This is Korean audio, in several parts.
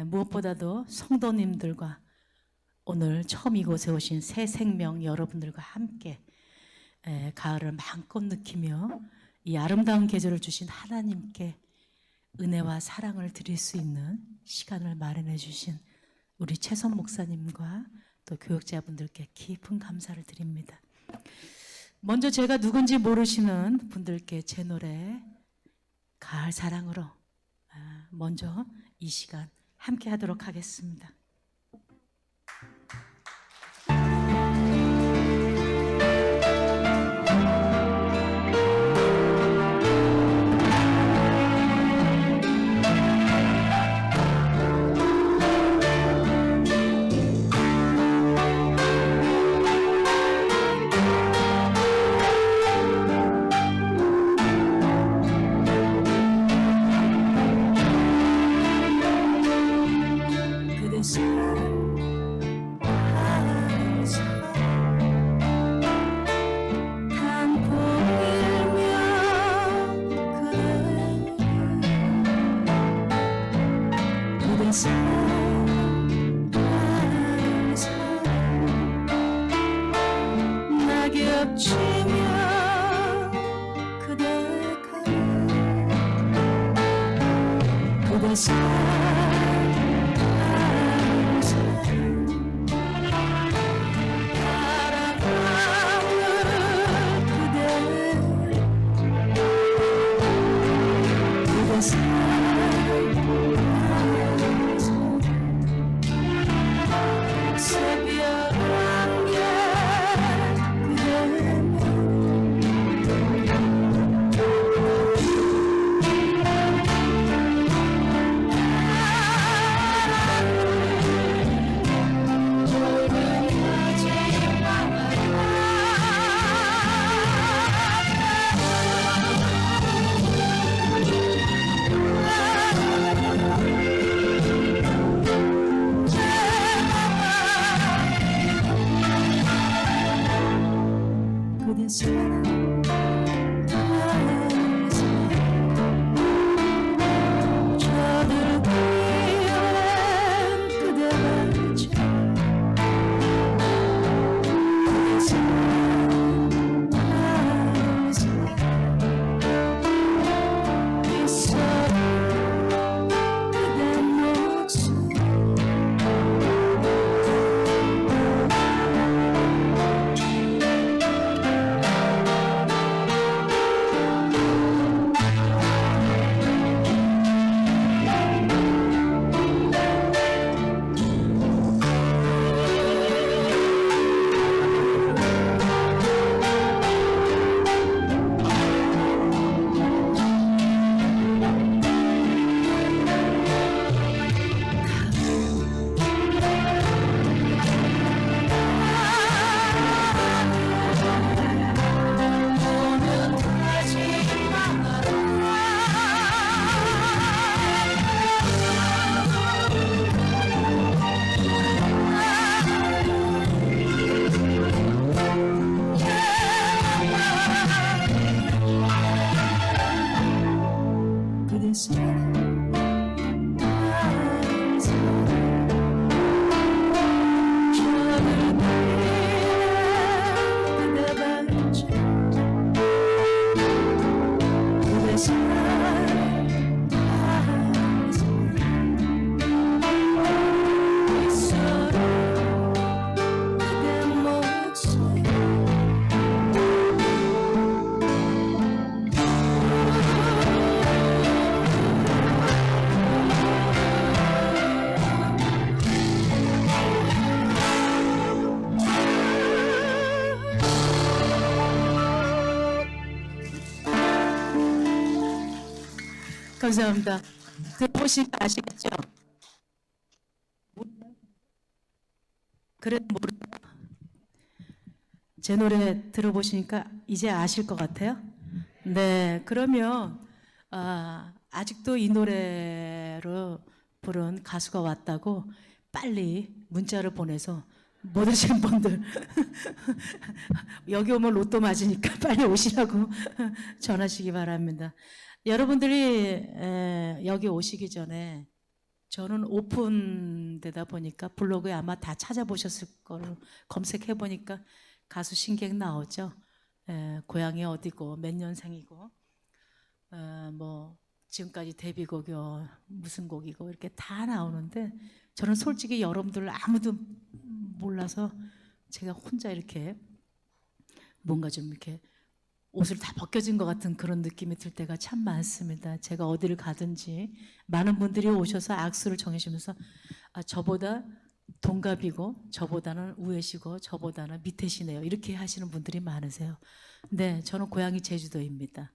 무엇보다도 성도님들과 오늘 처음 이곳에 오신 새 생명 여러분들과 함께 가을을 마음껏 느끼며 이 아름다운 계절을 주신 하나님께 은혜와 사랑을 드릴 수 있는 시간을 마련해 주신 우리 최선 목사님과 또 교육자분들께 깊은 감사를 드립니다. 먼저 제가 누군지 모르시는 분들께 제 노래 가을 사랑으로 먼저 이 시간 함께 하도록 하겠습니다. 감사합니다. 들어보시니까 아시겠죠? 그래 제 노래 들어보시니까 이제 아실 것 같아요? 네, 그러면 아직도 이 노래로 부른 가수가 왔다고 빨리 문자를 보내서 못 오신 분들 여기 오면 로또 맞으니까 빨리 오시라고 전하시기 바랍니다. 여러분들이 여기 오시기 전에 저는 오픈되다 보니까 블로그에 아마 다 찾아보셨을 거로 검색해 보니까 가수 신객 나오죠. 고향이 어디고 몇 년생이고 뭐 지금까지 데뷔곡이요 무슨 곡이고 이렇게 다 나오는데 저는 솔직히 여러분들 아무도 몰라서 제가 혼자 이렇게 뭔가 좀 이렇게 옷을 다 벗겨진 것 같은 그런 느낌이 들 때가 참 많습니다. 제가 어디를 가든지 많은 분들이 오셔서 악수를 정해주면서 저보다 동갑이고 저보다는 우애시고 저보다는 밑에시네요. 이렇게 하시는 분들이 많으세요. 네, 저는 고향이 제주도입니다.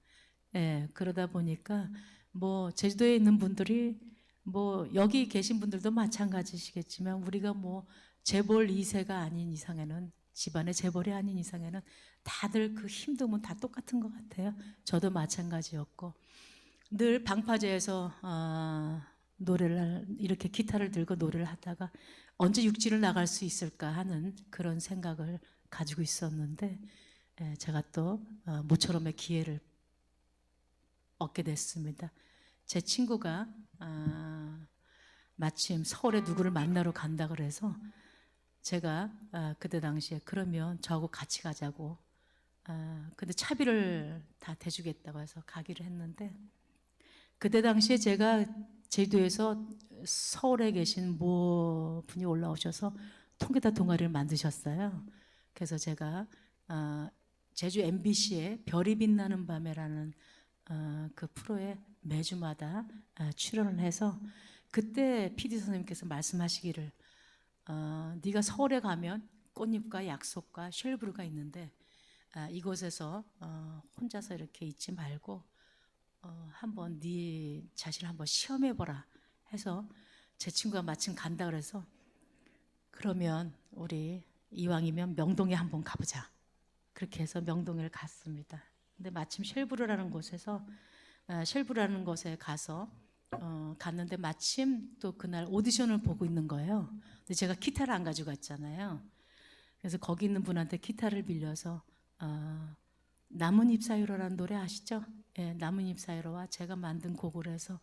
그러다 보니까 뭐 제주도에 있는 분들이 뭐 여기 계신 분들도 마찬가지시겠지만 우리가 뭐 재벌 2세가 아닌 이상에는 집안의 재벌이 아닌 이상에는 다들 그 힘듦은 다 똑같은 것 같아요. 저도 마찬가지였고 늘 방파제에서 노래를 이렇게 기타를 들고 노래를 하다가 언제 육지를 나갈 수 있을까 하는 그런 생각을 가지고 있었는데 제가 또 모처럼의 기회를 얻게 됐습니다. 제 친구가 마침 서울에 누구를 만나러 간다 그래서 제가 그때 당시에 그러면 저하고 같이 가자고 근데 차비를 다 대주겠다고 해서 가기로 했는데 그때 당시에 제가 제주도에서 서울에 계신 모 분이 올라오셔서 통기타 동아리를 만드셨어요. 그래서 제가 제주 MBC의 별이 빛나는 밤에라는 그 프로에 매주마다 출연을 해서 그때 PD 선생님께서 말씀하시기를 네가 서울에 가면 꽃잎과 약속과 쉘브르가 있는데 이곳에서 혼자서 이렇게 있지 말고 한번 네 자신을 한번 시험해보라 해서 제 친구가 마침 간다 그래서 그러면 우리 이왕이면 명동에 한번 가보자 그렇게 해서 명동에 갔습니다. 근데 마침 쉘브르라는 곳에서 쉘브르라는 곳에 가서 갔는데 마침 또 그날 오디션을 보고 있는 거예요. 근데 제가 기타를 안 가지고 갔잖아요. 그래서 거기 있는 분한테 기타를 빌려서 나뭇잎 사이로라는 노래 아시죠? 나뭇잎 사이로와 제가 만든 곡을 해서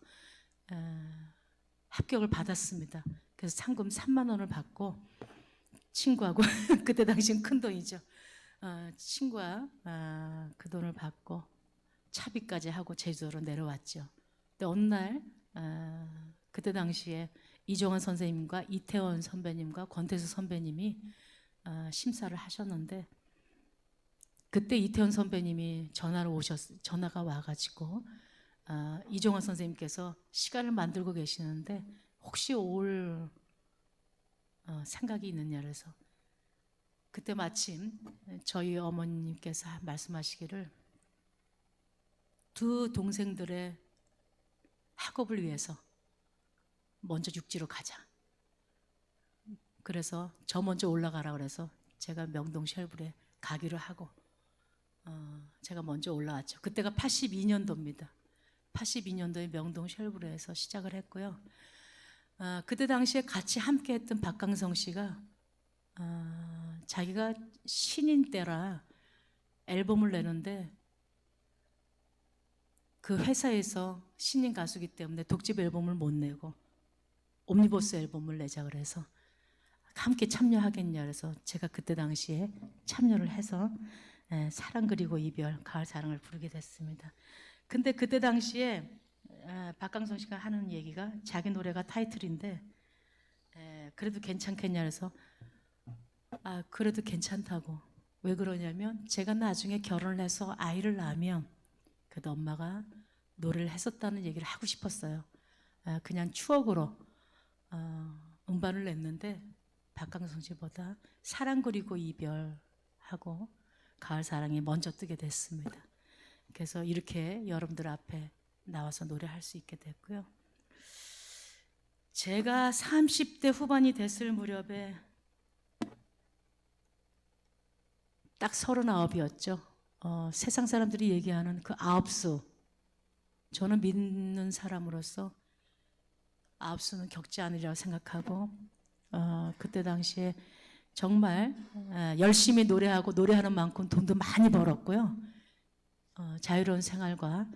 합격을 받았습니다. 그래서 상금 3만 원을 받고 친구하고 그때 당시엔 큰 돈이죠. 친구와 그 돈을 받고 차비까지 하고 제주도로 내려왔죠. 근데 어느 날 그때 당시에 이종환 선생님과 이태원 선배님과 권태수 선배님이 심사를 하셨는데 그때 이태원 선배님이 전화가 와가지고 이종환 선생님께서 시간을 만들고 계시는데 혹시 올 생각이 있느냐 그래서 그때 마침 저희 어머님께서 말씀하시기를 두 동생들의 학업을 위해서 먼저 육지로 가자. 그래서 저 먼저 올라가라 그래서 제가 명동 쉘브르에 가기로 하고 제가 먼저 올라왔죠. 그때가 82년도입니다. 82년도에 명동 쉘브르에서 시작을 했고요. 그때 당시에 같이 함께했던 박강성 씨가 자기가 신인 때라 앨범을 내는데 그 회사에서 신인 가수기 때문에 독집 앨범을 못 내고 옴니버스 앨범을 내자 그래서 함께 참여하겠냐 그래서 제가 그때 당시에 참여를 해서 사랑 그리고 이별 가을 사랑을 부르게 됐습니다. 근데 그때 당시에 박강성 씨가 하는 얘기가 자기 노래가 타이틀인데 그래도 괜찮겠냐 그래서 그래도 괜찮다고. 왜 그러냐면 제가 나중에 결혼을 해서 아이를 낳으면 그래도 엄마가 노래를 했었다는 얘기를 하고 싶었어요. 그냥 추억으로 음반을 냈는데 박강성 씨보다 사랑 그리고 이별하고 가을 사랑이 먼저 뜨게 됐습니다. 그래서 이렇게 여러분들 앞에 나와서 노래할 수 있게 됐고요. 제가 30대 후반이 됐을 무렵에 딱 39이었죠. 세상 사람들이 얘기하는 그 9수. 저는 믿는 사람으로서 9수는 겪지 않으리라고 생각하고 그때 당시에 정말 열심히 노래하고 노래하는 만큼 돈도 많이 벌었고요. 자유로운 생활과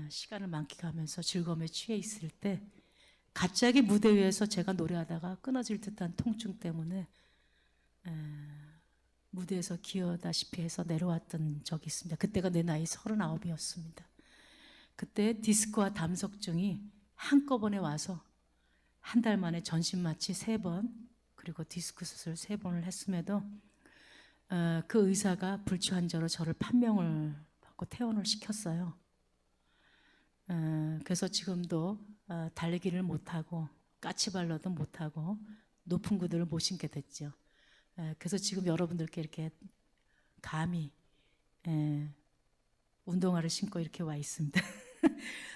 시간을 만끽하면서 즐거움에 취해 있을 때 갑자기 무대 위에서 제가 노래하다가 끊어질 듯한 통증 때문에 무대에서 기어다시피 해서 내려왔던 적이 있습니다. 그때가 내 나이 39이었습니다. 그때 디스크와 담석증이 한꺼번에 와서 한 달 만에 전신 마취 3번 그리고 디스크 수술 3번을 했음에도 그 의사가 불치환자로 저를 판명을 받고 퇴원을 시켰어요. 그래서 지금도 달리기를 못하고 까치발로도 못하고 높은 구두를 못 신게 됐죠. 그래서 지금 여러분들께 이렇게 감히 운동화를 신고 이렇게 와 있습니다.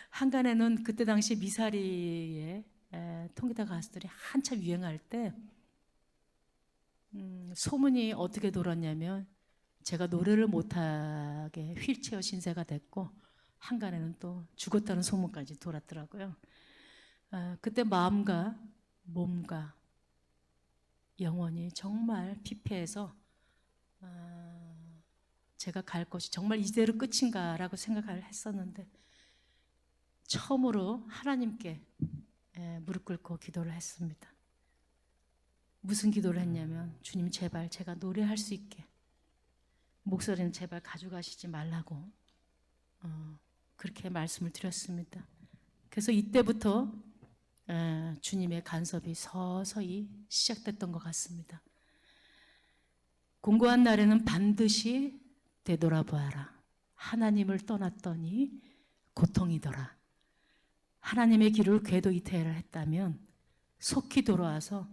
한간에는 그때 당시 미사리의 통기타 가수들이 한참 유행할 때 소문이 어떻게 돌았냐면 제가 노래를 못하게 휠체어 신세가 됐고 한간에는 또 죽었다는 소문까지 돌았더라고요. 그때 마음과 몸과 영혼이 정말 피폐해서 제가 갈 곳이 정말 이대로 끝인가라고 생각을 했었는데 처음으로 하나님께 무릎 꿇고 기도를 했습니다. 무슨 기도를 했냐면 주님 제발 제가 노래할 수 있게 목소리는 제발 가져가시지 말라고 그렇게 말씀을 드렸습니다. 그래서 이때부터 주님의 간섭이 서서히 시작됐던 것 같습니다. 공고한 날에는 반드시 되돌아보아라. 하나님을 떠났더니 고통이더라. 하나님의 길을 궤도이태를 했다면 속히 돌아와서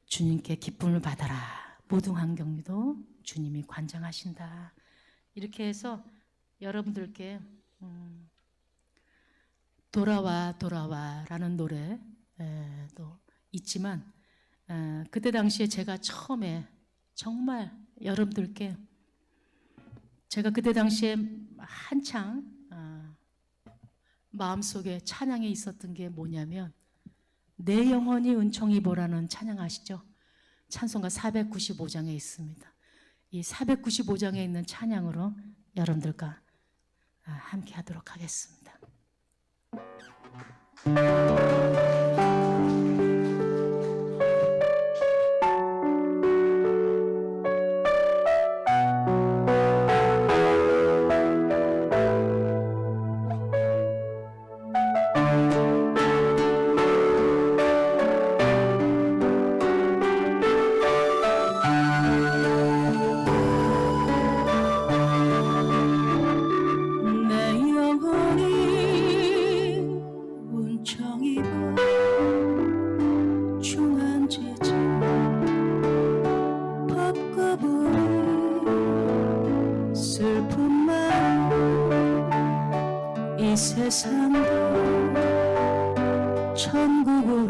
주님께 기쁨을 받아라. 모든 환경도 주님이 관장하신다. 이렇게 해서 여러분들께 돌아와 돌아와 라는 노래도 있지만 그때 당시에 제가 처음에 정말 여러분들께 제가 그때 당시에 한창 마음속에 찬양에 있었던 게 뭐냐면 내 영혼이 은총이 보라는 찬양 아시죠? 찬송가 495장에 있습니다. 이 495장에 있는 찬양으로 여러분들과 함께 하도록 하겠습니다. 세상도 천국으로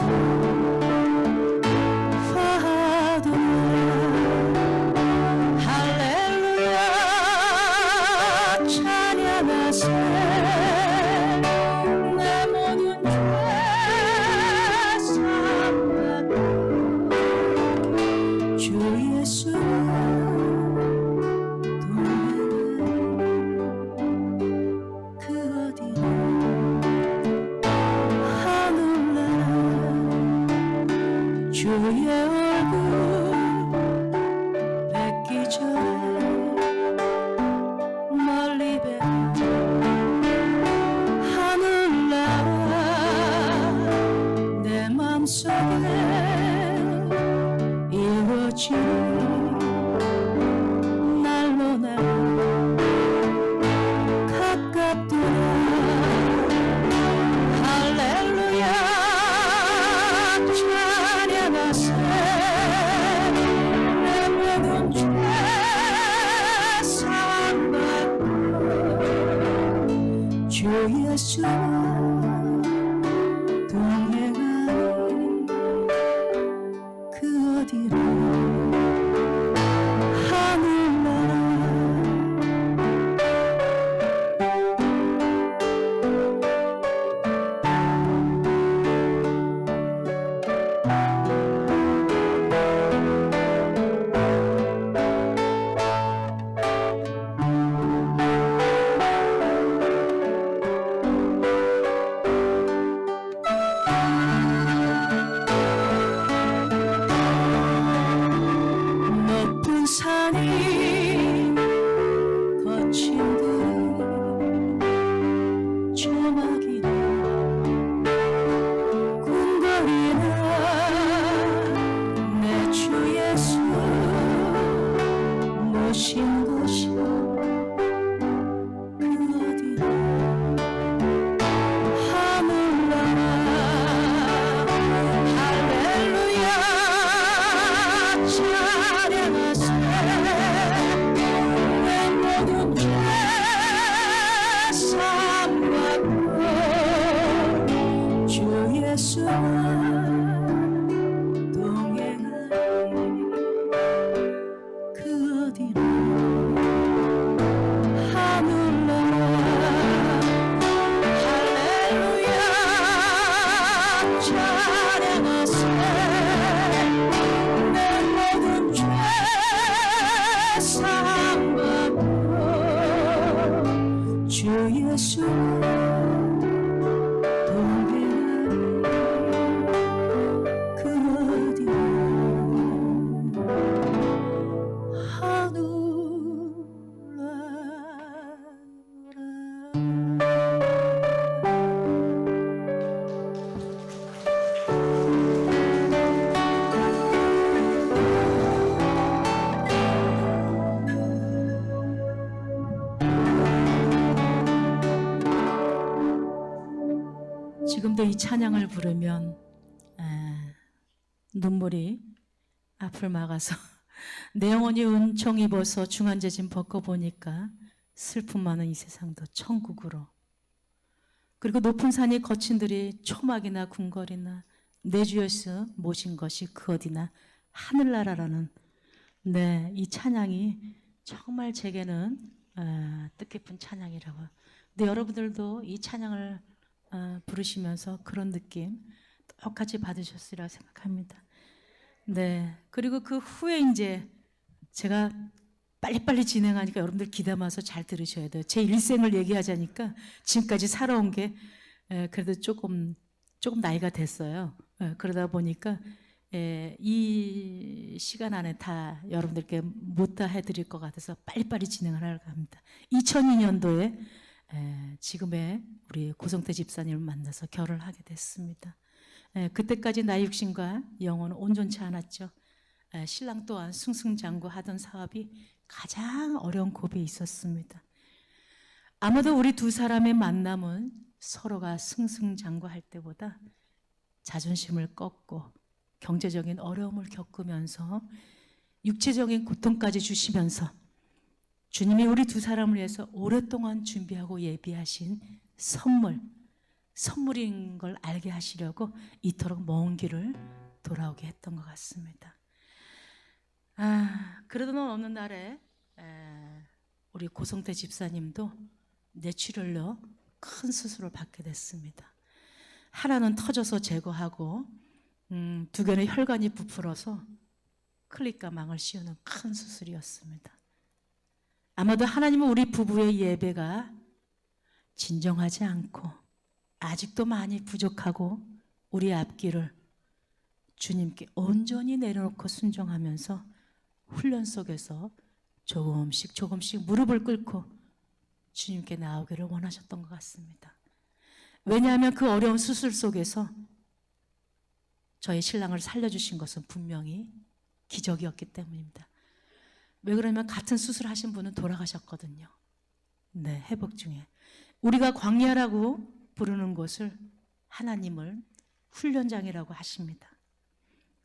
화하도록 할렐루야 찬양하세 내 모든 죄 사함받고 주 예수 주의 얼굴 뵙기 전에 멀리 뵙고 하늘나라 내 맘속에 이루어진 날로 나 가깝도록 주 예수와 동행하는 그 어디로 하늘나라 동행하리 그 어디나 하늘나라 할렐루야 찬양하세 내 모든 죄 사함받고 주 예수 지금도 이 찬양을 부르면 눈물이 앞을 막아서 내 영혼이 은총 입어서 중한제진 벗고보니까 슬픔 많은 이 세상도 천국으로, 그리고 높은 산이 거친들이 초막이나 궁궐이나 내 주 예수 모신 것이 그 어디나 하늘나라라는 이 찬양이 정말 제게는 뜻깊은 찬양이라고. 근데 여러분들도 이 찬양을 부르시면서 그런 느낌 똑같이 받으셨으리라 생각합니다. 그리고 그 후에 이제 제가 빨리빨리 진행하니까 여러분들 귀담아서 잘 들으셔야 돼요. 제 일생을 얘기하자니까 지금까지 살아온 게 그래도 조금 나이가 됐어요. 그러다 보니까 이 시간 안에 다 여러분들께 못 다 해드릴 것 같아서 빨리빨리 진행을 하려고 합니다. 2002년도에 지금의 우리 고성태 집사님을 만나서 결혼을 하게 됐습니다. 그때까지 나의 육신과 영혼은 온전치 않았죠. 신랑 또한 승승장구하던 사업이 가장 어려운 고비에 있었습니다. 아마도 우리 두 사람의 만남은 서로가 승승장구할 때보다 자존심을 꺾고 경제적인 어려움을 겪으면서 육체적인 고통까지 주시면서 주님이 우리 두 사람을 위해서 오랫동안 준비하고 예비하신 선물인 걸 알게 하시려고 이토록 먼 길을 돌아오게 했던 것 같습니다. 그러던 어느 날에 우리 고성태 집사님도 뇌출혈로 큰 수술을 받게 됐습니다. 하나는 터져서 제거하고 두 개는 혈관이 부풀어서 클릭가망을 씌우는 큰 수술이었습니다. 아마도 하나님은 우리 부부의 예배가 진정하지 않고 아직도 많이 부족하고 우리 앞길을 주님께 온전히 내려놓고 순종하면서 훈련 속에서 조금씩 무릎을 꿇고 주님께 나오기를 원하셨던 것 같습니다. 왜냐하면 그 어려운 수술 속에서 저의 신랑을 살려주신 것은 분명히 기적이었기 때문입니다. 왜 그러냐면 같은 수술하신 분은 돌아가셨거든요. 회복 중에. 우리가 광야라고 부르는 곳을 하나님을 훈련장이라고 하십니다.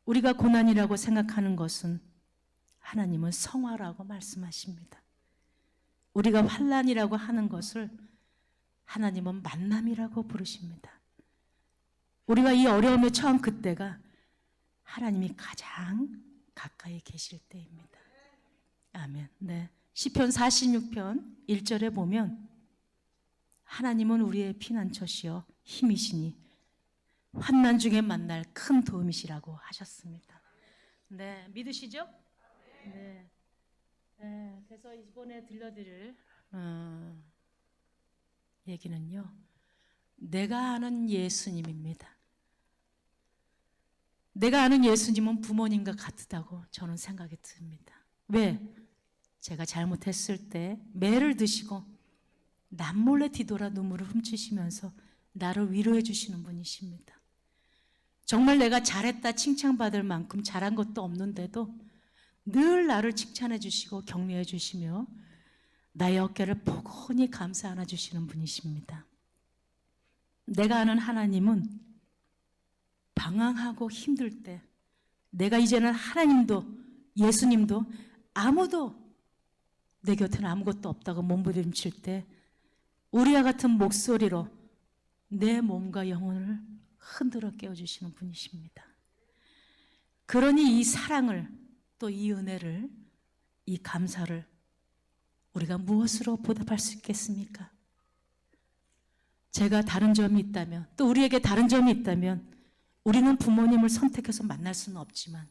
우리가 고난이라고 생각하는 것은 하나님은 성화라고 말씀하십니다. 우리가 환난이라고 하는 것을 하나님은 만남이라고 부르십니다. 우리가 이 어려움에 처한 그때가 하나님이 가장 가까이 계실 때입니다. 아멘. 시편 46편 1절에 보면 하나님은 우리의 피난처시여 힘이시니 환난 중에 만날 큰 도움이시라고 하셨습니다. 믿으시죠? 그래서 이번에 들려드릴 얘기는요, 내가 아는 예수님입니다. 내가 아는 예수님은 부모님과 같다고 저는 생각이 듭니다. 왜? 제가 잘못했을 때 매를 드시고 남몰래 뒤돌아 눈물을 훔치시면서 나를 위로해 주시는 분이십니다. 정말 내가 잘했다 칭찬받을 만큼 잘한 것도 없는데도 늘 나를 칭찬해 주시고 격려해 주시며 나의 어깨를 포근히 감싸 안아 주시는 분이십니다. 내가 아는 하나님은 방황하고 힘들 때 내가 이제는 하나님도 예수님도 아무도 내 곁에는 아무것도 없다고 몸부림칠 때 우리와 같은 목소리로 내 몸과 영혼을 흔들어 깨워주시는 분이십니다. 그러니 이 사랑을, 또 이 은혜를, 이 감사를 우리가 무엇으로 보답할 수 있겠습니까? 제가 다른 점이 있다면, 또 우리에게 다른 점이 있다면 우리는 부모님을 선택해서 만날 수는 없지만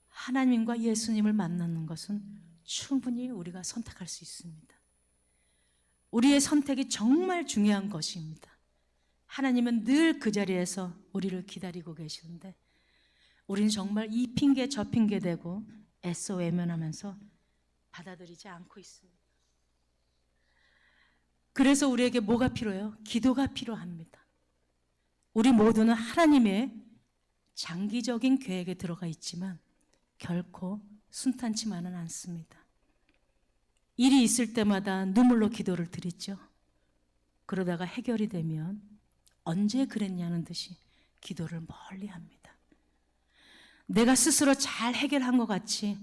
하나님과 예수님을 만나는 것은 충분히 우리가 선택할 수 있습니다. 우리의 선택이 정말 중요한 것입니다. 하나님은 늘 그 자리에서 우리를 기다리고 계시는데 우리는 정말 이 핑계 저 핑계 대고 애써 외면하면서 받아들이지 않고 있습니다. 그래서 우리에게 뭐가 필요해요? 기도가 필요합니다. 우리 모두는 하나님의 장기적인 계획에 들어가 있지만 결코 순탄치만은 않습니다. 일이 있을 때마다 눈물로 기도를 드리죠. 그러다가 해결이 되면 언제 그랬냐는 듯이 기도를 멀리 합니다. 내가 스스로 잘 해결한 것 같이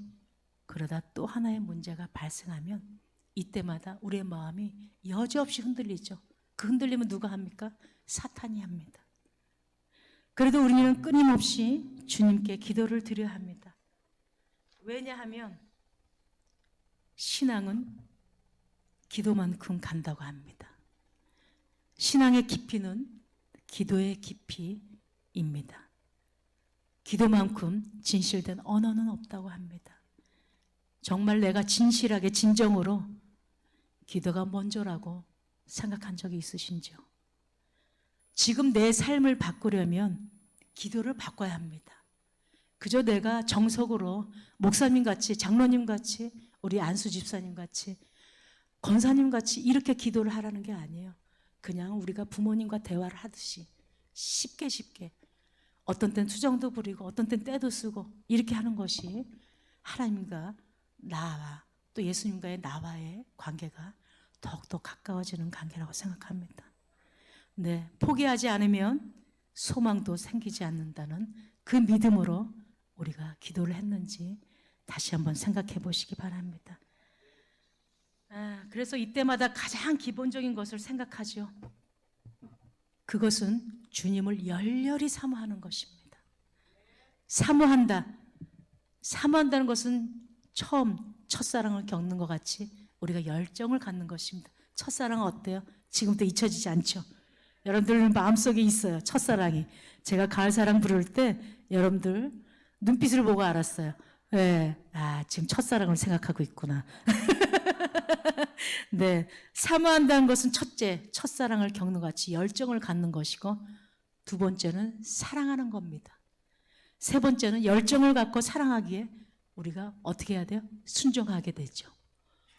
그러다 또 하나의 문제가 발생하면 이때마다 우리의 마음이 여지없이 흔들리죠. 그 흔들림은 누가 합니까? 사탄이 합니다. 그래도 우리는 끊임없이 주님께 기도를 드려야 합니다. 왜냐하면 신앙은 기도만큼 간다고 합니다. 신앙의 깊이는 기도의 깊이입니다. 기도만큼 진실된 언어는 없다고 합니다. 정말 내가 진실하게 진정으로 기도가 먼저라고 생각한 적이 있으신지요? 지금 내 삶을 바꾸려면 기도를 바꿔야 합니다. 그저 내가 정석으로 목사님 같이, 장로님 같이, 우리 안수 집사님 같이, 권사님 같이 이렇게 기도를 하라는 게 아니에요. 그냥 우리가 부모님과 대화를 하듯이 쉽게 어떤 땐 투정도 부리고 어떤 땐 때도 쓰고 이렇게 하는 것이 하나님과 나와 또 예수님과의 나와의 관계가 더욱더 가까워지는 관계라고 생각합니다. 네, 포기하지 않으면 소망도 생기지 않는다는 그 믿음으로 우리가 기도를 했는지 다시 한번 생각해 보시기 바랍니다. 그래서 이때마다 가장 기본적인 것을 생각하죠. 그것은 주님을 열렬히 사모하는 것입니다. 사모한다는 것은 처음 첫사랑을 겪는 것 같이 우리가 열정을 갖는 것입니다. 첫사랑은 어때요? 지금도 잊혀지지 않죠. 여러분들 마음속에 있어요. 첫사랑이. 제가 가을사랑 부를 때 여러분들 눈빛을 보고 알았어요. 네, 지금 첫사랑을 생각하고 있구나. 네, 사모한다는 것은 첫째, 첫사랑을 겪는 것 같이 열정을 갖는 것이고 두 번째는 사랑하는 겁니다. 세 번째는 열정을 갖고 사랑하기에 우리가 어떻게 해야 돼요? 순종하게 되죠.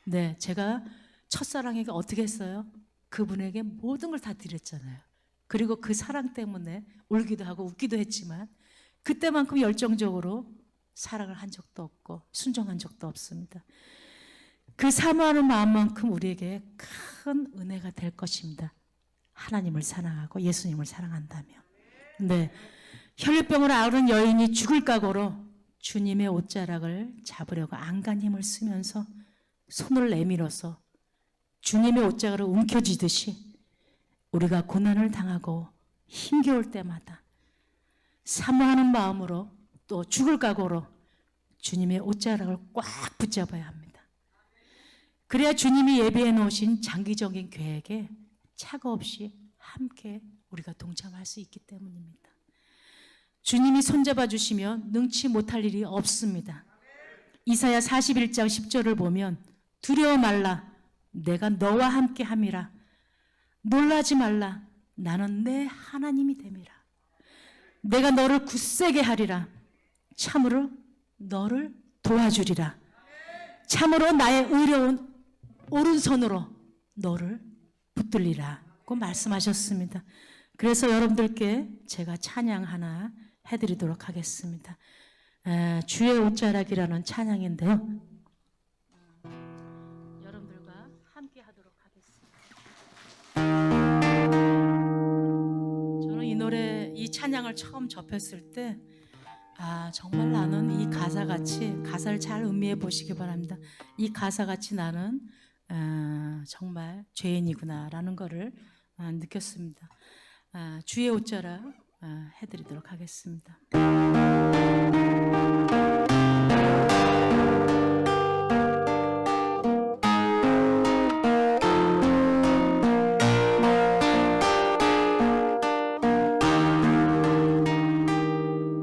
네, 제가 첫사랑에게 어떻게 했어요? 그분에게 모든 걸 다 드렸잖아요. 그리고 그 사랑 때문에 울기도 하고 웃기도 했지만 그때만큼 열정적으로 사랑을 한 적도 없고 순종한 적도 없습니다. 그 사모하는 마음만큼 우리에게 큰 은혜가 될 것입니다. 하나님을 사랑하고 예수님을 사랑한다면. 네, 혈류병으로 앓은 여인이 죽을 각오로 주님의 옷자락을 잡으려고 안간 힘을 쓰면서 손을 내밀어서 주님의 옷자락을 움켜쥐듯이 우리가 고난을 당하고 힘겨울 때마다 사모하는 마음으로 또 죽을 각오로 주님의 옷자락을 꽉 붙잡아야 합니다. 그래야 주님이 예비해 놓으신 장기적인 계획에 착오 없이 함께 우리가 동참할 수 있기 때문입니다. 주님이 손잡아 주시면 능치 못할 일이 없습니다. 이사야 41장 10절을 보면 두려워 말라 내가 너와 함께 함이라 놀라지 말라 나는 내 하나님이 됨이라 내가 너를 굳세게 하리라 참으로 너를 도와주리라 참으로 나의 의로운 오른손으로 너를 붙들리라고 말씀하셨습니다. 그래서 여러분들께 제가 찬양 하나 해드리도록 하겠습니다. 주의 옷자락이라는 찬양인데요. 여러분들과 함께 하도록 하겠습니다. 저는 이 노래, 이 찬양을 처음 접했을 때 정말 나는 이 가사같이, 가사를 잘 음미해 보시기 바랍니다. 이 가사같이 나는 정말 죄인이구나 라는 거를 느꼈습니다. 주의 옷자락 해드리도록 하겠습니다.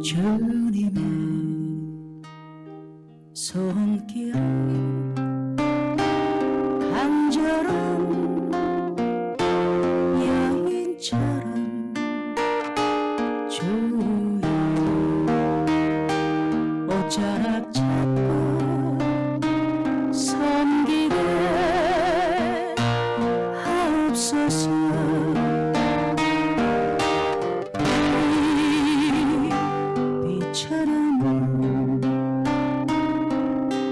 주님의 손길 간절한 여인처럼 주의 옷자락 잡고 섬기게 하옵소서.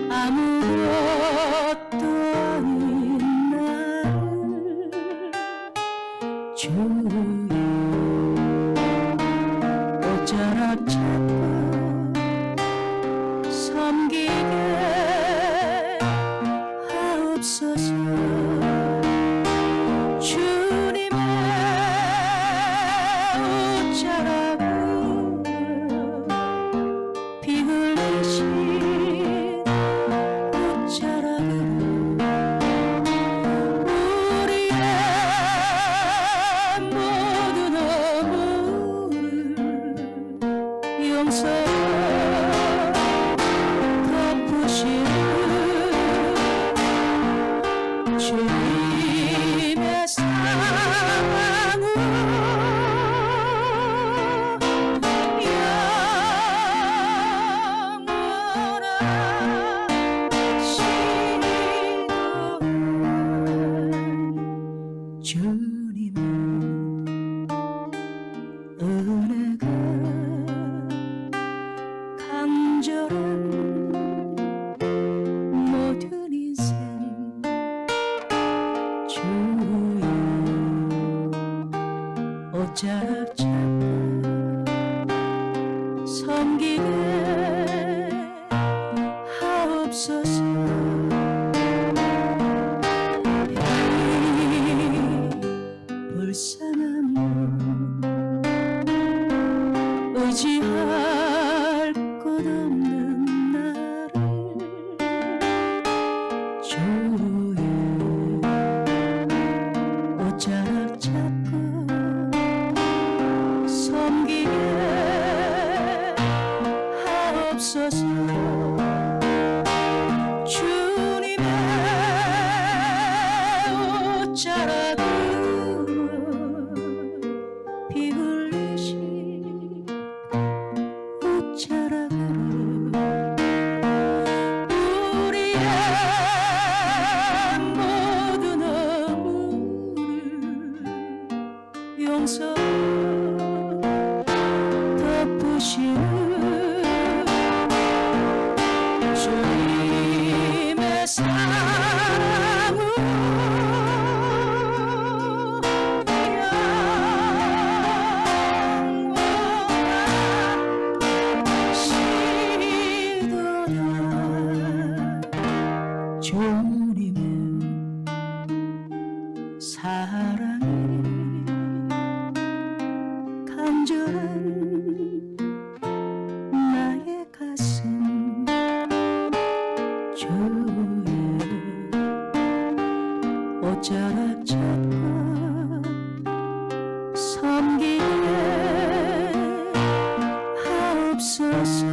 아무것도 아닌 나를 주의 옷자락 잡고 섬기게 하옵소서. 주님의 옷자락으로 피 흘리신 옷자락으로 우리의 모든 허물을 용서로 덮으시는 주님의 사랑으로 주님의 은혜가 간절한 모든 인생 주의 옷자락 잡고 섬기게 하옵소서. 불쌍한 몸 의지할 것 없는 나를 주의 옷자락 잡고 섬기게 하옵소서. 주님의 옷자락으로 피 흘리신 옷자락으로 우리의 모든 허물을 용서로 덮으시는 주님의 사랑으로 주님의 사랑이 간절한 나의 가슴 주의 옷자락 잡고 섬기게 하옵소서.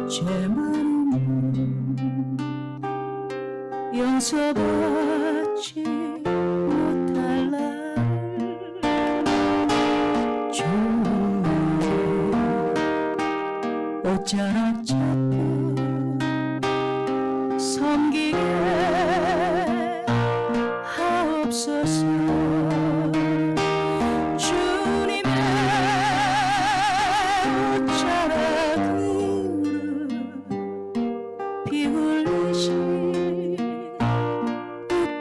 죄 많은 용서받지 못할 날 주의 옷자락 잡고 섬기게 하옵소서. 주님의 옷자락으로 피 흘리신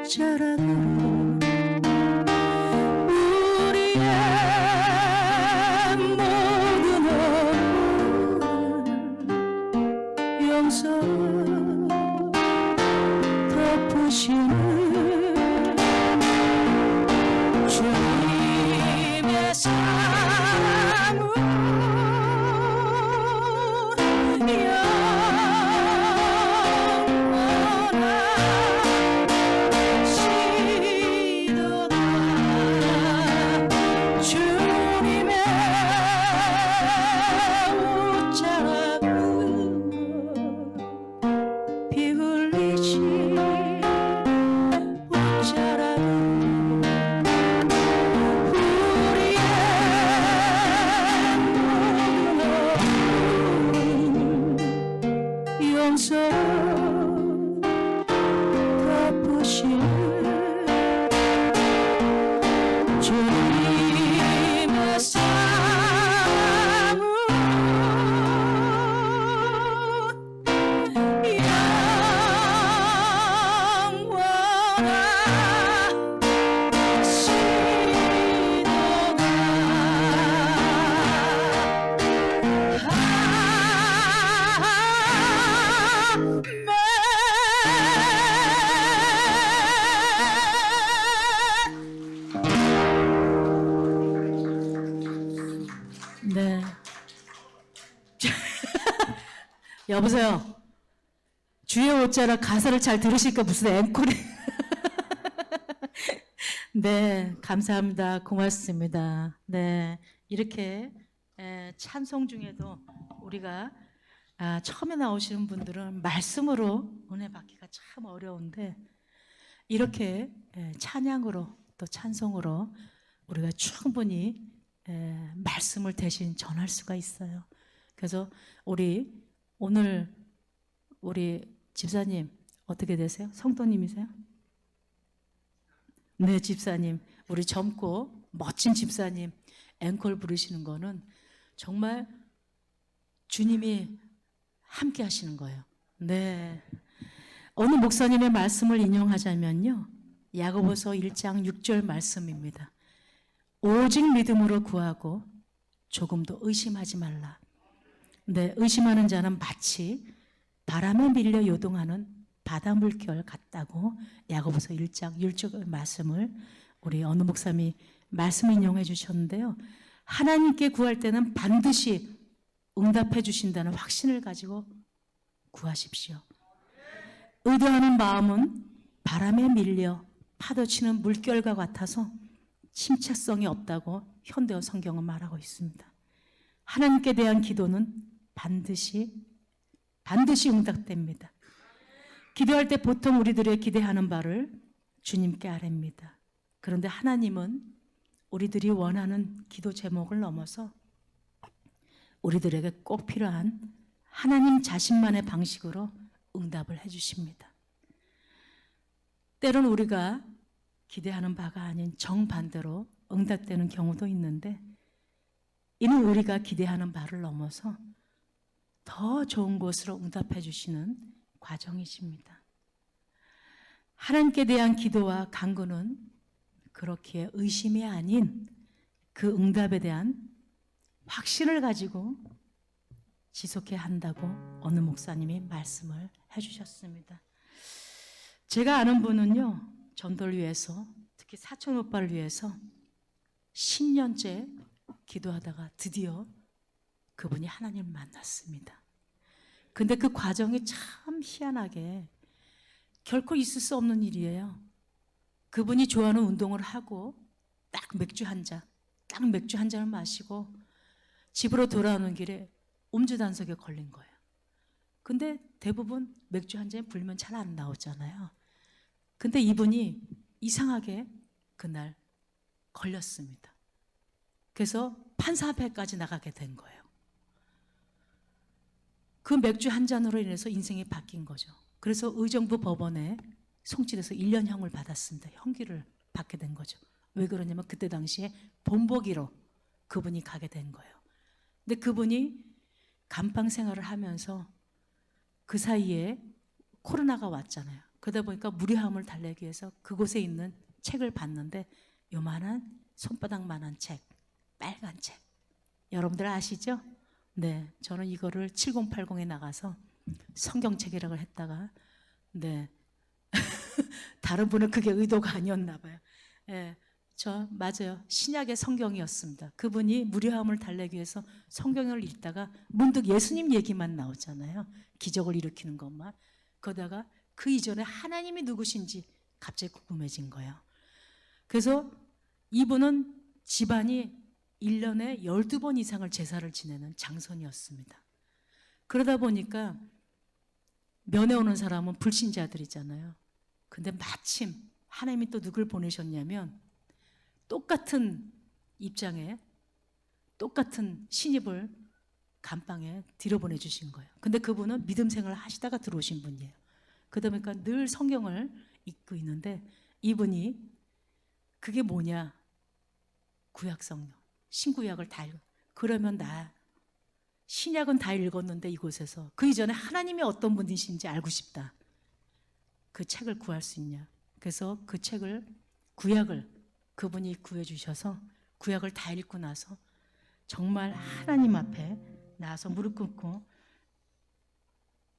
옷자락으로 우리의 모든 허물을 여보세요. 주의 옷자라 가사를 잘 들으실까 무슨 앵콜이. 네, 감사합니다. 고맙습니다. 네, 이렇게 찬송 중에도 우리가 처음에 나오시는 분들은 말씀으로 은혜 받기가 참 어려운데 이렇게 찬양으로 또 찬송으로 우리가 충분히 말씀을 대신 전할 수가 있어요. 그래서 오늘 우리 집사님 어떻게 되세요? 성도님이세요? 네, 집사님. 우리 젊고 멋진 집사님 앵콜 부르시는 거는 정말 주님이 함께 하시는 거예요. 네. 어느 목사님의 말씀을 인용하자면요. 야고보서 1장 6절 말씀입니다. 오직 믿음으로 구하고 조금도 의심하지 말라. 네, 의심하는 자는 마치 바람에 밀려 요동하는 바다 물결 같다고 야고보서 1장 6절 말씀을 우리 어느 목사님이 말씀 인용해 주셨는데요. 하나님께 구할 때는 반드시 응답해 주신다는 확신을 가지고 구하십시오. 의도하는 마음은 바람에 밀려 파도치는 물결과 같아서 침체성이 없다고 현대어 성경은 말하고 있습니다. 하나님께 대한 기도는 반드시 응답됩니다. 기도할 때 보통 우리들의 기대하는 바를 주님께 아뢰입니다. 그런데 하나님은 우리들이 원하는 기도 제목을 넘어서 우리들에게 꼭 필요한 하나님 자신만의 방식으로 응답을 해주십니다. 때론 우리가 기대하는 바가 아닌 정반대로 응답되는 경우도 있는데 이는 우리가 기대하는 바를 넘어서 더 좋은 곳으로 응답해 주시는 과정이십니다. 하나님께 대한 기도와 간구는 그렇게 의심이 아닌 그 응답에 대한 확신을 가지고 지속해야 한다고 어느 목사님이 말씀을 해주셨습니다. 제가 아는 분은요, 전도를 위해서 특히 사촌 오빠를 위해서 10년째 기도하다가 드디어 그분이 하나님을 만났습니다. 근데 그 과정이 참 희한하게 결코 있을 수 없는 일이에요. 그분이 좋아하는 운동을 하고 딱 맥주 한 잔을 마시고 집으로 돌아오는 길에 음주단속에 걸린 거예요. 근데 대부분 맥주 한 잔 불면 잘 안 나오잖아요. 근데 이분이 이상하게 그날 걸렸습니다. 그래서 판사 앞에까지 나가게 된 거예요. 그 맥주 한 잔으로 인해서 인생이 바뀐 거죠. 그래서 의정부 법원에 송치돼서 1년형을 받았습니다. 형기를 받게 된 거죠. 왜 그러냐면 그때 당시에 본보기로 그분이 가게 된 거예요. 근데 그분이 감방 생활을 하면서 그 사이에 코로나가 왔잖아요. 그러다 보니까 무료함을 달래기 위해서 그곳에 있는 책을 봤는데 요만한 손바닥만한 책, 빨간 책. 여러분들 아시죠? 네, 저는 이거를 7080에 나가서 성경책이라고 했다가 네 다른 분은 그게 의도가 아니었나 봐요. 네, 맞아요. 신약의 성경이었습니다. 그분이 무료함을 달래기 위해서 성경을 읽다가 문득 예수님 얘기만 나오잖아요. 기적을 일으키는 것만. 그러다가 그 이전에 하나님이 누구신지 갑자기 궁금해진 거예요. 그래서 이분은 집안이 1년에 12번 이상을 제사를 지내는 장손이었습니다. 그러다 보니까 면회 오는 사람은 불신자들이잖아요. 근데 마침 하나님이 또 누굴 보내셨냐면 똑같은 입장에 똑같은 신입을 감방에 들여보내주신 거예요. 근데 그분은 믿음 생활을 하시다가 들어오신 분이에요. 그러다 보니까 늘 성경을 읽고 있는데 이분이 그게 뭐냐? 구약성경, 신구약을 다 읽어. 그러면 나 신약은 다 읽었는데 이곳에서 그 이전에 하나님이 어떤 분이신지 알고 싶다. 그 책을 구할 수 있냐? 그래서 그 책을 구약을 그분이 구해주셔서 구약을 다 읽고 나서 정말 하나님 앞에 나와서 무릎 꿇고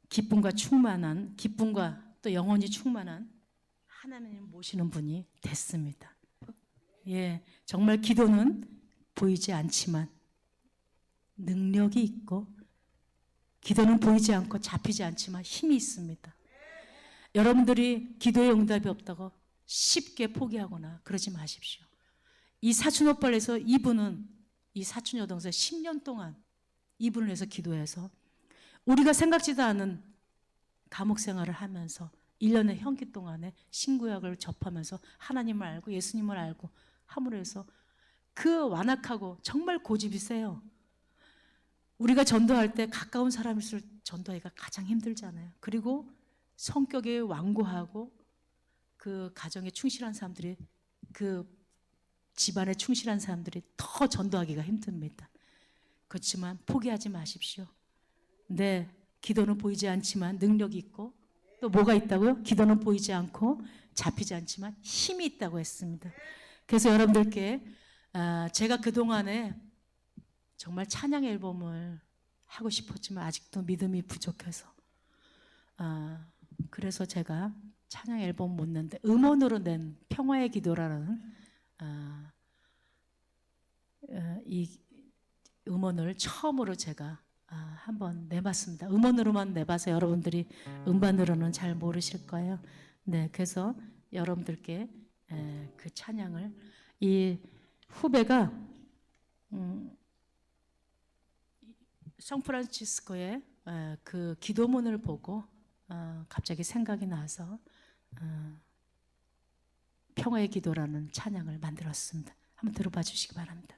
기쁨과 또 영원히 충만한 하나님을 모시는 분이 됐습니다. 예, 정말 기도는 보이지 않지만 능력이 있고 기도는 보이지 않고 잡히지 않지만 힘이 있습니다. 여러분들이 기도의 응답이 없다고 쉽게 포기하거나 그러지 마십시오. 이 사춘오빠에서 이분은 이 사춘 여동생 10년 동안 이분을 위해서 기도해서 우리가 생각지도 않은 감옥 생활을 하면서 1년의 형기 동안에 신구약을 접하면서 하나님을 알고 예수님을 알고 함으로 해서 그 완악하고 정말 고집이 세요. 우리가 전도할 때 가까운 사람일수록 전도하기가 가장 힘들잖아요. 그리고 성격에 완고하고 그 가정에 충실한 사람들이, 그 집안에 충실한 사람들이 더 전도하기가 힘듭니다. 그렇지만 포기하지 마십시오. 네, 기도는 보이지 않지만 능력이 있고, 또 뭐가 있다고요? 기도는 보이지 않고 잡히지 않지만 힘이 있다고 했습니다. 그래서 여러분들께 제가 그동안에 정말 찬양 앨범을 하고 싶었지만 아직도 믿음이 부족해서 그래서 제가 찬양 앨범 못 냈는데 음원으로 낸 평화의 기도라는 이 음원을 처음으로 제가 한번 내봤습니다. 음원으로만 내봐서 여러분들이 음반으로는 잘 모르실 거예요. 네, 그래서 여러분들께 그 찬양을, 이 후배가 샌프란시스코의 그 기도문을 보고 갑자기 생각이 나서 평화의 기도라는 찬양을 만들었습니다. 한번 들어봐 주시기 바랍니다.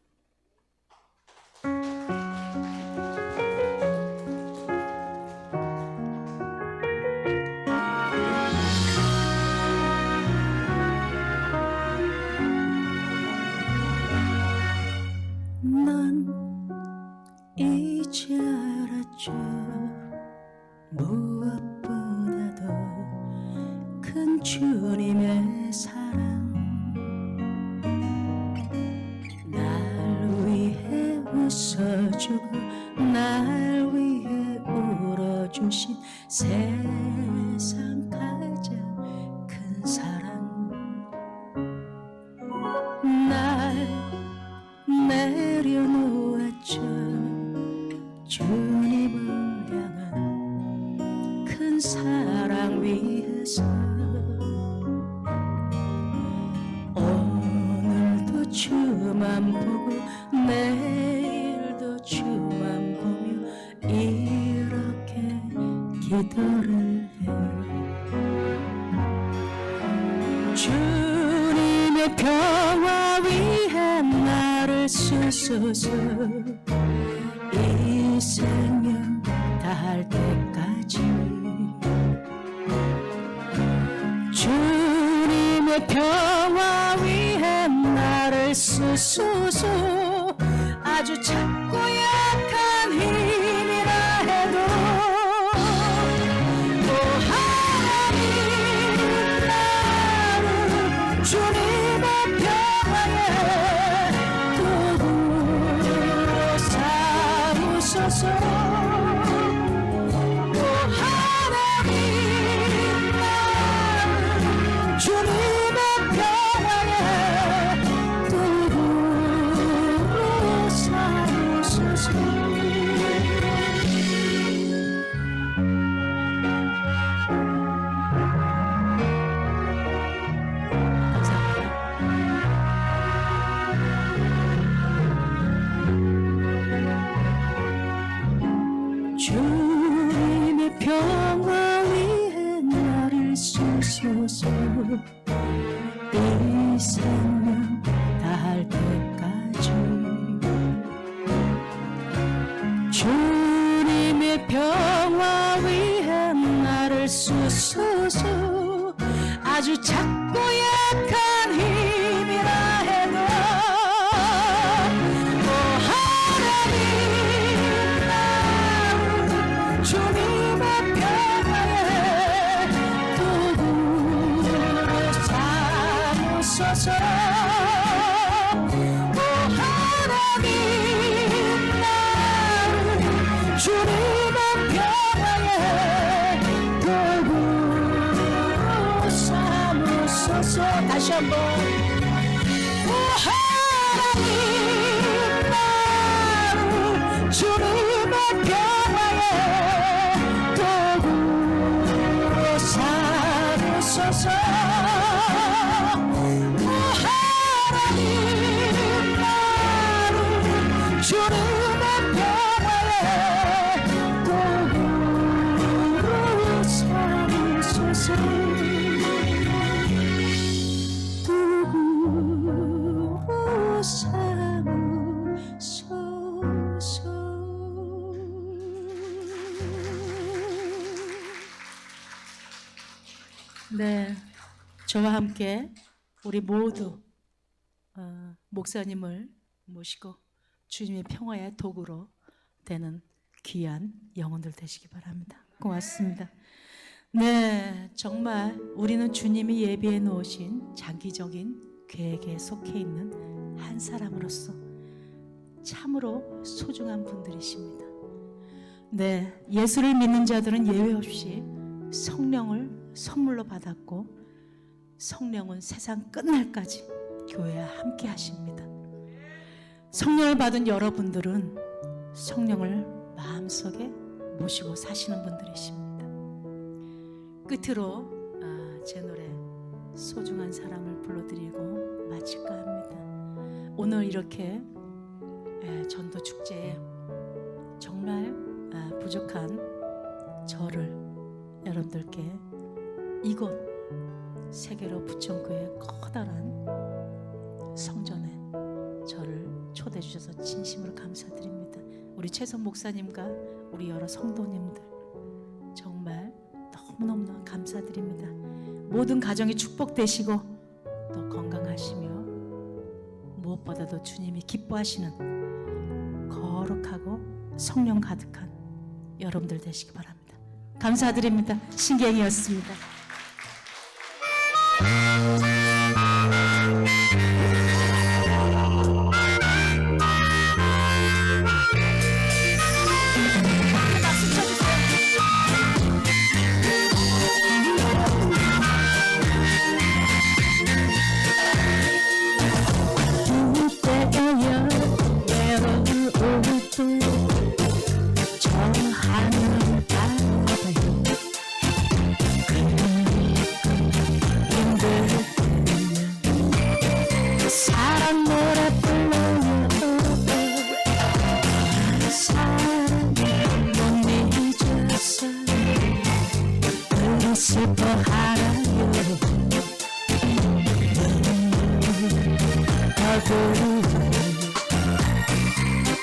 난 이제 알았죠. 무엇보다도 큰 주님의 사랑, 날 위해 웃어주고 날 위해 울어주신 세상 가장 큰 사랑, 날 내려놓았죠. 주님을 향한 큰 사랑 위해서 오늘도 주만 보고 내일도 주만 보며 이렇게 기도를 해요. 주님의 평화 위해 나를 쓰소서. 이 생명 다할 때까지 주님의 평화 위해 나를 쓰소서. 아주 작고 약한 힘이라 해도 오 하나님, 나를 주님의 평화에 도구로 삼으소서. 오 하나님, 나를 주님의 평화에 도구로 삼으소서. 주님의 평화 위해 나를 쓰소서. 이 생명 다할 때까지 주님의 평화 위해 나를 쓰소서. 아주 작고 약한 힘이라 해도 오 하나님, 나를 주님의 평화에 도구로 삼으소서. 오 하나님, 나를 주님의 평화에 도구로 삼으소서. 다시 한번. 오 하나님, 나를 주님의 평화에 네, 저와 함께 우리 모두 목사님을 모시고 주님의 평화의 도구로 되는 귀한 영혼들 되시기 바랍니다. 고맙습니다. 네, 정말 우리는 주님이 예비해 놓으신 장기적인 계획에 속해 있는 한 사람으로서 참으로 소중한 분들이십니다. 네, 예수를 믿는 자들은 예외 없이 성령을 선물로 받았고 성령은 세상 끝날까지 교회와 함께 하십니다. 성령을 받은 여러분들은 성령을 마음속에 모시고 사시는 분들이십니다. 끝으로 제 노래 소중한 사람을 불러드리고 마칠까 합니다. 오늘 이렇게 전도 축제에 정말 부족한 저를 여러분들께 이곳 세계로 부천교회 커다란 성전에 저를 초대해 주셔서 진심으로 감사드립니다. 우리 최선 목사님과 우리 여러 성도님들 정말 너무너무 감사드립니다. 모든 가정이 축복되시고 또 건강하시며 무엇보다도 주님이 기뻐하시는 거룩하고 성령 가득한 여러분들 되시기 바랍니다. 감사드립니다. 신경이었습니다.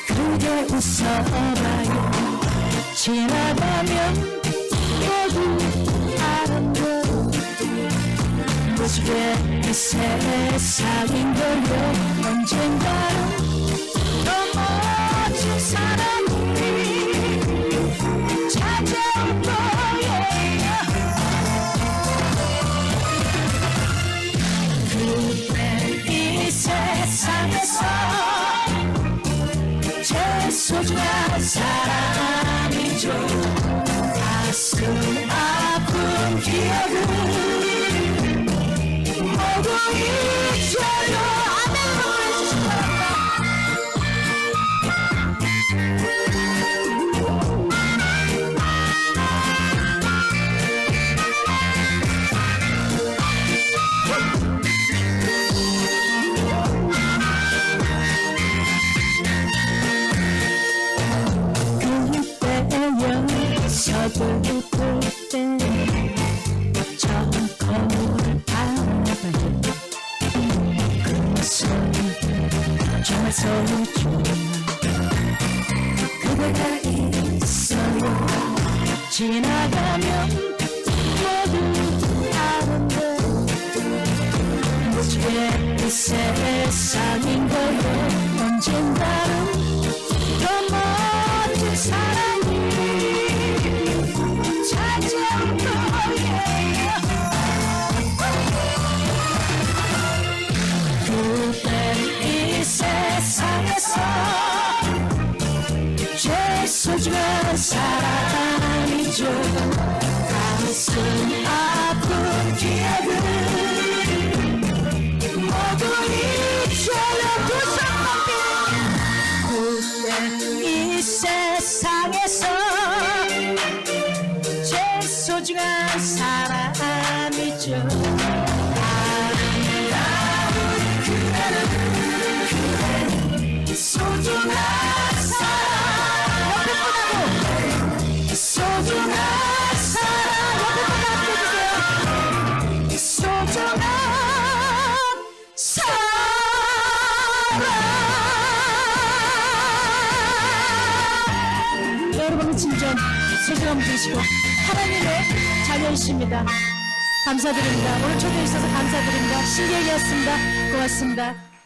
그대 웃어봐요. 지나가면 모두 아름다운 모습의 이 세상인 걸요. 언젠가는 더 멋진 사람이 찾아올 거예요. 그대 이 세상에서 제일 소중한 사람이죠. 가슴 아픈 기억은 모두 잊어요. 아멘으로 해주시기 바랍니다. 서부를 때 저 거울을 바라봐요. 그 모습 정말 소중한 그대가 있어요. 지나가면 모두 아름다운 모습의 이 세상인 거요. 언젠가는 더 멋진 사랑이 찾아올 거예요. 그댄 이 세상에서 제일 소중한 사람이죠. 가슴 아픈 기억은 모두 잊어요. 그댄 이 세상에서 제일 소중한 사람이죠. 아름다운 그대는 소중한 사람. 옆에 소중한 사람. 옆에 함께 해주세요. 소중한 사람. 여러분의 진정 소중함 되시고 하나님의 자녀이십니다. 감사드립니다. 오늘 초대해 주셔서 감사드립니다. 신기하였습니다. 고맙습니다.